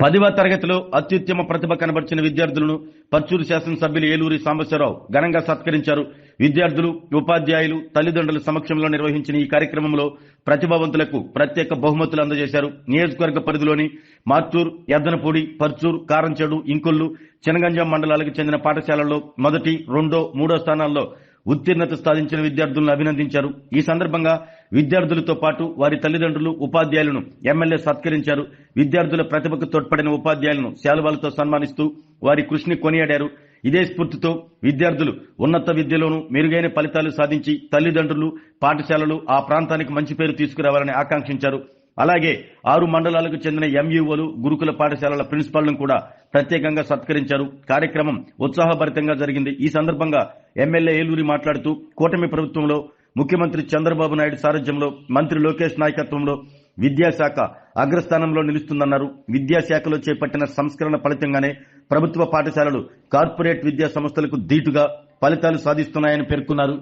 10వ తరగతిలో అత్యుత్తమ ప్రతిభ కనబర్చిన విద్యార్థులను పర్చూరు శాసనసభ్యులు ఏలూరి సాంబశివరావు ఘనంగా సత్కరించారు. విద్యార్థులు, ఉపాధ్యాయులు, తల్లిదండ్రుల సమక్షంలో నిర్వహించిన ఈ కార్యక్రమంలో ప్రతిభావంతులకు ప్రత్యేక బహుమతులు అందజేశారు. నియోజకవర్గ పరిధిలోని మార్చూర్, ఎద్దనపూడి, పర్చూర్, కారంచేడు, ఇంకొల్లు, చినగంజాం మండలాలకు చెందిన పాఠశాలల్లో మొదటి, రెండో, మూడో స్థానాల్లో ఉత్తీర్ణత సాధించిన విద్యార్థులను అభినందించారు. ఈ సందర్భంగా విద్యార్థులతో పాటు వారి తల్లిదండ్రులు, ఉపాధ్యాయులను ఎమ్మెల్యే సత్కరించారు. విద్యార్థుల ప్రతిభకు తోడ్పడిన ఉపాధ్యాయులను శాలువాలతో సన్మానిస్తూ వారి కృషిని కొనియాడారు. ఇదే స్ఫూర్తితో విద్యార్థులు ఉన్నత విద్యలోనూ మెరుగైన ఫలితాలు సాధించి తల్లిదండ్రులు, పాఠశాలలు ఆ ప్రాంతానికి మంచి పేరు తీసుకురావాలని ఆకాంక్షించారు. అలాగే 6 మండలాలకు చెందిన ఎంఈఓలు, గురుకుల పాఠశాలల ప్రిన్సిపాల్ను కూడా ప్రత్యేకంగా సత్కరించారు. కార్యక్రమం ఉత్సాహభరితంగా జరిగింది. ఈ సందర్భంగా ఎమ్మెల్యే ఏలూరి మాట్లాడుతూ కూటమి ప్రభుత్వంలో ముఖ్యమంత్రి చంద్రబాబు నాయుడు సారథ్యంలో మంత్రి లోకేష్ నాయకత్వంలో విద్యాశాఖ అగ్రస్థానంలో నిలుస్తుందన్నారు. విద్యాశాఖలో చేపట్టిన సంస్కరణ ఫలితంగానే ప్రభుత్వ పాఠశాలలు కార్పొరేట్ విద్యా సంస్థలకు ధీటుగా ఫలితాలు సాధిస్తున్నాయని పేర్కొన్నారు.